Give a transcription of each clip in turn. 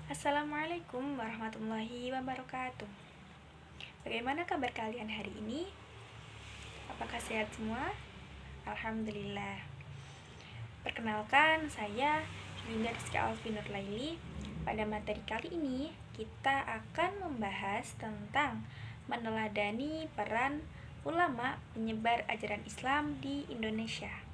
Assalamualaikum warahmatullahi wabarakatuh. Bagaimana kabar kalian hari ini? Apakah sehat semua? Alhamdulillah. Perkenalkan, saya Yulinda Rizky Alfi Nurlaili. Pada materi kali ini, kita akan membahas tentang meneladani peran ulama penyebar ajaran Islam di Indonesia.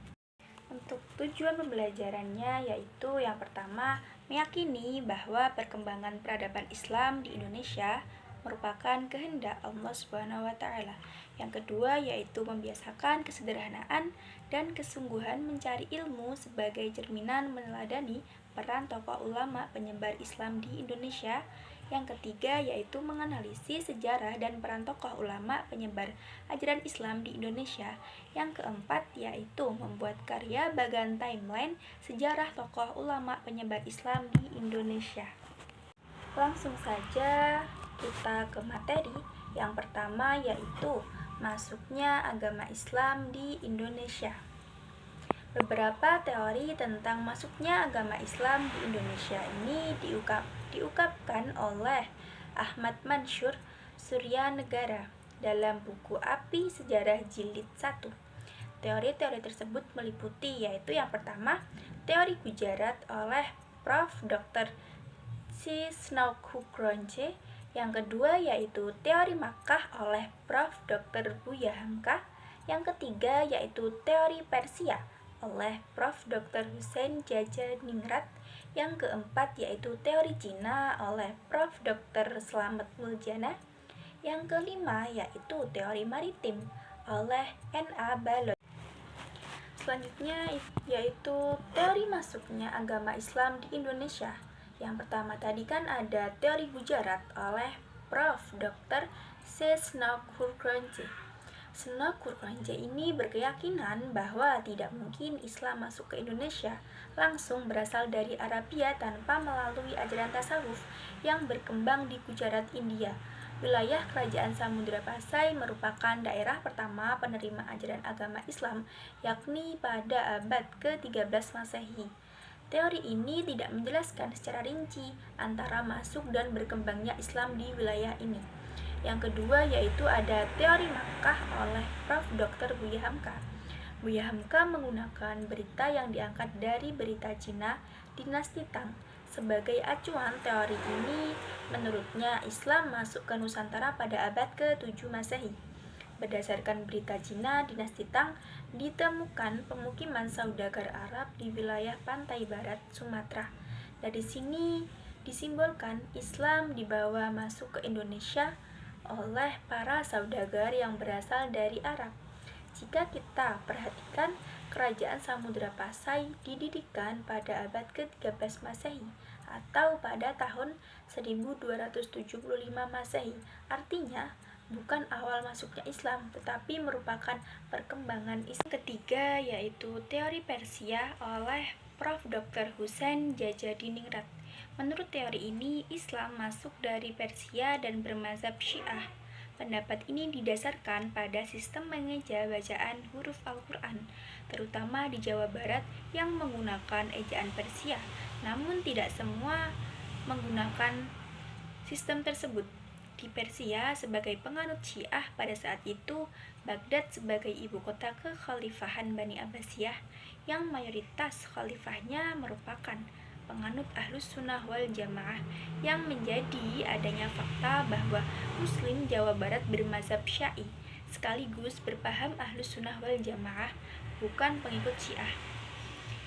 Untuk tujuan pembelajarannya yaitu yang pertama, meyakini bahwa perkembangan peradaban Islam di Indonesia merupakan kehendak Allah Subhanahu wa taala. Yang kedua yaitu membiasakan kesederhanaan dan kesungguhan mencari ilmu sebagai cerminan meneladani peran tokoh ulama penyebar Islam di Indonesia. Yang ketiga yaitu menganalisis sejarah dan peran tokoh ulama penyebar ajaran Islam di Indonesia. Yang keempat yaitu membuat karya bagan timeline sejarah tokoh ulama penyebar Islam di Indonesia. Langsung saja kita ke materi. Yang pertama yaitu masuknya agama Islam di Indonesia. Beberapa teori tentang masuknya agama Islam di Indonesia ini diungkapkan oleh Ahmad Mansur Suryanegara dalam buku Api Sejarah Jilid 1. Teori-teori tersebut meliputi yaitu yang pertama, teori Gujarat oleh Prof. Dr. Cisnalkukronshe. Yang kedua yaitu teori Makkah oleh Prof. Dr. Buya Hamka. Yang ketiga yaitu teori Persia oleh Prof. Dr. Hussein Jajaningrat. Yang keempat yaitu teori Cina oleh Prof. Dr. Slamet Muljana. Yang kelima yaitu teori maritim oleh N.A. Balog. Selanjutnya yaitu teori masuknya agama Islam di Indonesia. Yang pertama tadi kan ada teori Gujarat oleh Prof. Dr. Cisnalkukronshe. Cisnalkukronshe ini berkeyakinan bahwa tidak mungkin Islam masuk ke Indonesia langsung berasal dari Arabia tanpa melalui ajaran tasawuf yang berkembang di Gujarat, India. Wilayah Kerajaan Samudra Pasai merupakan daerah pertama penerima ajaran agama Islam, yakni pada abad ke-13 Masehi. Teori ini tidak menjelaskan secara rinci antara masuk dan berkembangnya Islam di wilayah ini. Yang kedua yaitu ada teori Makkah oleh Prof. Dr. Buya Hamka. Buya Hamka menggunakan berita yang diangkat dari berita Cina dinasti Tang sebagai acuan. Teori ini menurutnya Islam masuk ke Nusantara pada abad ke-7 Masehi. Berdasarkan berita Cina dinasti Tang, ditemukan pemukiman saudagar Arab di wilayah pantai barat Sumatera. Dari sini disimbolkan Islam dibawa masuk ke Indonesia oleh para saudagar yang berasal dari Arab. Jika kita perhatikan, kerajaan Samudra Pasai didirikan pada abad ke-13 Masehi atau pada tahun 1275 Masehi. Artinya, bukan awal masuknya Islam, tetapi merupakan perkembangan Islam. Ketiga yaitu teori Persia oleh Prof. Dr. Hussein Jajaningrat. Menurut teori ini, Islam masuk dari Persia dan bermazhab Syiah. Pendapat ini didasarkan pada sistem mengeja bacaan huruf Al-Quran, terutama di Jawa Barat yang menggunakan ejaan Persia, namun tidak semua menggunakan sistem tersebut. Di Persia, sebagai penganut Syiah pada saat itu, Baghdad sebagai ibu kota kekhalifahan Bani Abbasiyah, yang mayoritas khalifahnya merupakan penganut Ahlus Sunnah wal Jamaah, yang menjadi adanya fakta bahwa Muslim Jawa Barat bermazhab Syi'i sekaligus berpaham Ahlus Sunnah wal Jamaah, bukan pengikut Syiah.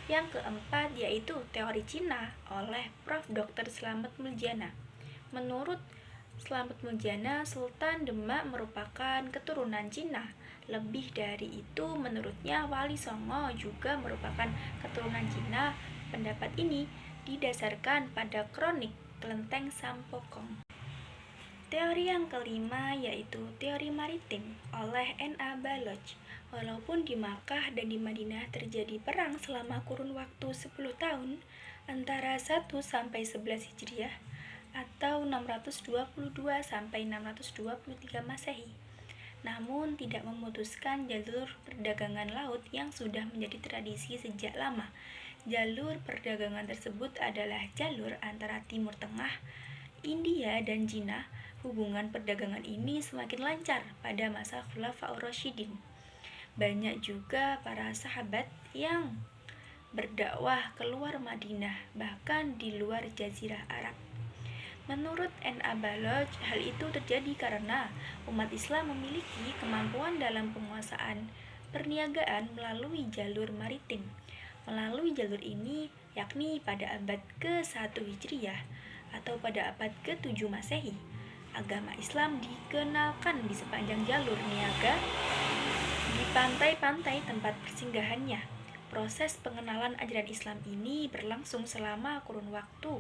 Yang keempat yaitu teori Cina oleh Prof. Dr. Slamet Muljana. Menurut Slamet Muljana, Sultan Demak merupakan keturunan Cina. Lebih dari itu, menurutnya Wali Songo juga merupakan keturunan Cina. Pendapat ini didasarkan pada kronik Kelenteng Sampokong. Teori yang kelima yaitu teori maritim oleh N.A. Balog. Walaupun di Makkah dan di Madinah terjadi perang selama kurun waktu 10 tahun antara 1 sampai 11 Hijriah atau 622 sampai 623 Masehi, namun tidak memutuskan jalur perdagangan laut yang sudah menjadi tradisi sejak lama. Jalur perdagangan tersebut adalah jalur antara Timur Tengah, India, dan Cina. Hubungan perdagangan ini semakin lancar pada masa Khulafaur Rasyidin. Banyak juga para sahabat yang berdakwah keluar Madinah, bahkan di luar Jazirah Arab. Menurut N.A. Balog, hal itu terjadi karena umat Islam memiliki kemampuan dalam penguasaan perniagaan melalui jalur maritim. Melalui jalur ini, yakni pada abad ke-1 Hijriah atau pada abad ke-7 Masehi, agama Islam dikenalkan di sepanjang jalur niaga di pantai-pantai tempat persinggahannya. Proses pengenalan ajaran Islam ini berlangsung selama kurun waktu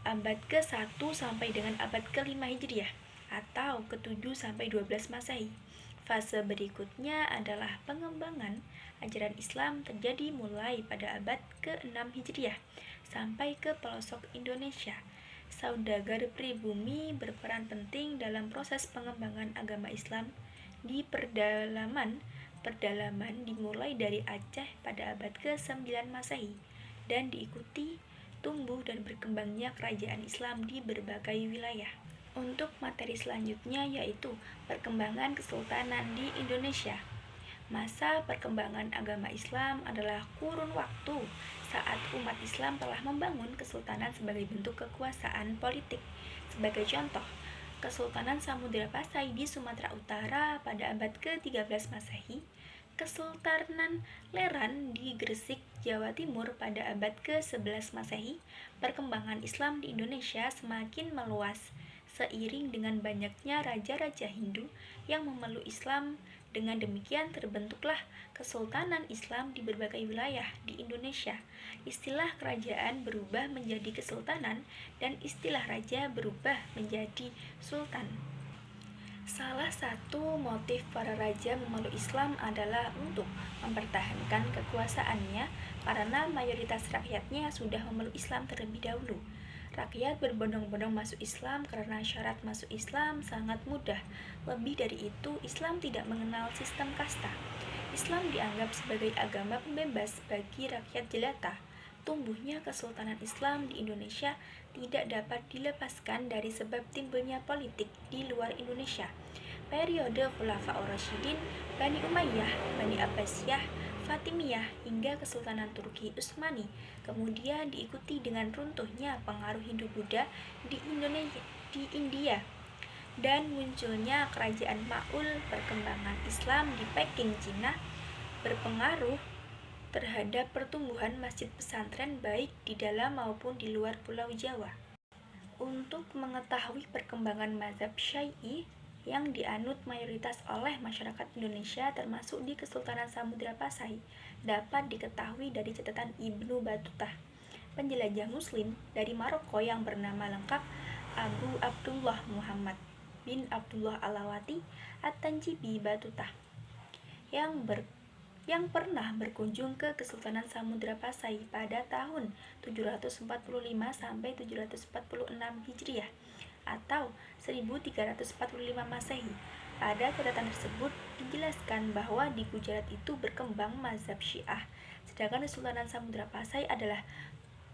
abad ke-1 sampai dengan abad ke-5 Hijriah atau ke-7 sampai 12 Masehi. Fase berikutnya adalah pengembangan ajaran Islam terjadi mulai pada abad ke-6 Hijriah sampai ke pelosok Indonesia. Saudagar pribumi berperan penting dalam proses pengembangan agama Islam di perdalaman dimulai dari Aceh pada abad ke-9 Masehi dan diikuti tumbuh dan berkembangnya kerajaan Islam di berbagai wilayah. Untuk materi selanjutnya yaitu perkembangan kesultanan di Indonesia. Masa perkembangan agama Islam adalah kurun waktu saat umat Islam telah membangun kesultanan sebagai bentuk kekuasaan politik. Sebagai contoh, Kesultanan Samudra Pasai di Sumatera Utara pada abad ke-13 Masehi, Kesultanan Leran di Gresik, Jawa Timur pada abad ke-11 Masehi. Perkembangan Islam di Indonesia semakin meluas seiring dengan banyaknya raja-raja Hindu yang memeluk Islam. Dengan demikian terbentuklah Kesultanan Islam di berbagai wilayah di Indonesia. Istilah kerajaan berubah menjadi kesultanan dan istilah raja berubah menjadi sultan. Salah satu motif para raja memeluk Islam adalah untuk mempertahankan kekuasaannya karena mayoritas rakyatnya sudah memeluk Islam terlebih dahulu. Rakyat berbondong-bondong masuk Islam karena syarat masuk Islam sangat mudah. Lebih dari itu, Islam tidak mengenal sistem kasta. Islam dianggap sebagai agama pembebas bagi rakyat jelata. Tumbuhnya Kesultanan Islam di Indonesia tidak dapat dilepaskan dari sebab timbulnya politik di luar Indonesia. Periode Khulafaur Rasyidin, Bani Umayyah, Bani Abbasiyah, Fatimiyah hingga Kesultanan Turki Utsmani, kemudian diikuti dengan runtuhnya pengaruh Hindu-Buddha di India dan munculnya Kerajaan Maul. Perkembangan Islam di Peking, Cina berpengaruh terhadap pertumbuhan masjid pesantren baik di dalam maupun di luar Pulau Jawa. Untuk mengetahui perkembangan mazhab Syi'i yang dianut mayoritas oleh masyarakat Indonesia termasuk di Kesultanan Samudra Pasai dapat diketahui dari catatan Ibnu Battuta, penjelajah Muslim dari Maroko yang bernama lengkap Abu Abdullah Muhammad bin Abdullah Alawati At-Tanjibi Battuta, yang pernah berkunjung ke Kesultanan Samudra Pasai pada tahun 745 sampai 746 Hijriah atau 1345 Masehi. Pada catatan tersebut dijelaskan bahwa di Gujarat itu berkembang mazhab Syiah, sedangkan Kesultanan Samudra Pasai adalah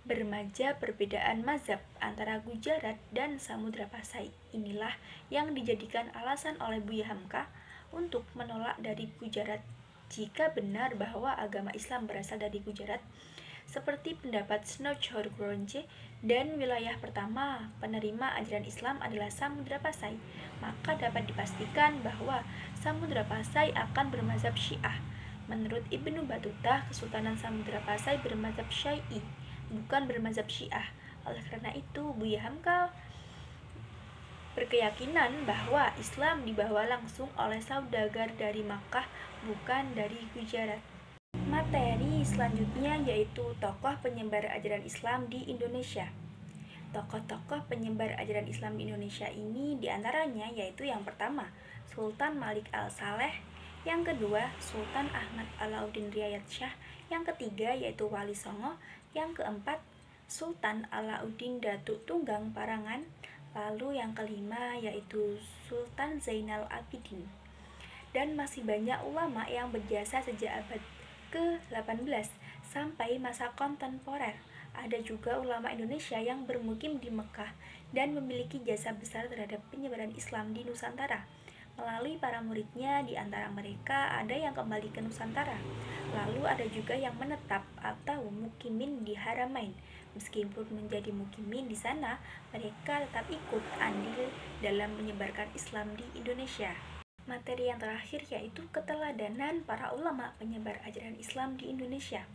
bermajah perbedaan mazhab antara Gujarat dan Samudra Pasai. Inilah yang dijadikan alasan oleh Buya Hamka untuk menolak dari Gujarat. Jika benar bahwa agama Islam berasal dari Gujarat, seperti pendapat Snouchur Gronje, dan wilayah pertama penerima ajaran Islam adalah Samudra Pasai, maka dapat dipastikan bahwa Samudra Pasai akan bermazhab Syiah. Menurut Ibnu Battuta, Kesultanan Samudra Pasai bermazhab Syi'i, bukan bermazhab Syiah. Oleh karena itu, Buya Hamka berkeyakinan bahwa Islam dibawa langsung oleh saudagar dari Makkah, bukan dari Gujarat. Materi selanjutnya yaitu tokoh penyebar ajaran Islam di Indonesia. Tokoh-tokoh penyebar ajaran Islam di Indonesia ini diantaranya yaitu yang pertama, Sultan Malik Al-Saleh, yang kedua, Sultan Ahmad Alauddin Riayat Shah, yang ketiga yaitu Wali Songo, yang keempat, Sultan Alauddin Datuk Tunggang Parangan, lalu yang kelima yaitu Sultan Zainal Abidin. Dan masih banyak ulama yang berjasa sejak abad ke-18 Sampai masa kontemporer, ada juga ulama Indonesia yang bermukim di Mekah dan memiliki jasa besar terhadap penyebaran Islam di Nusantara. Melalui para muridnya, di antara mereka ada yang kembali ke Nusantara. Lalu ada juga yang menetap atau mukimin di Haramain. Meskipun menjadi mukimin di sana, mereka tetap ikut andil dalam menyebarkan Islam di Indonesia. Materi yang terakhir yaitu keteladanan para ulama penyebar ajaran Islam di Indonesia.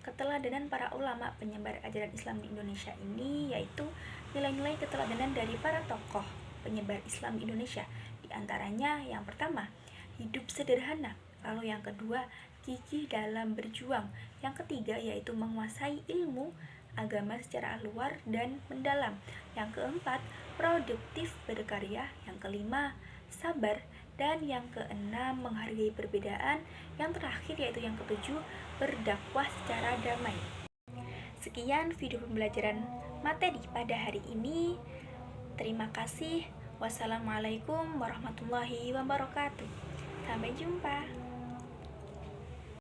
Keteladanan para ulama penyebar ajaran Islam di Indonesia ini yaitu nilai-nilai keteladanan dari para tokoh penyebar Islam di Indonesia. Di antaranya yang pertama, hidup sederhana. Lalu yang kedua, gigih dalam berjuang. Yang ketiga yaitu menguasai ilmu agama secara luar dan mendalam. Yang keempat, produktif berkarya. Yang kelima, sabar. Dan yang keenam, menghargai perbedaan. Yang terakhir yaitu yang ketujuh, berdakwah secara damai. Sekian video pembelajaran materi pada hari ini. Terima kasih. Wassalamualaikum warahmatullahi wabarakatuh. Sampai jumpa.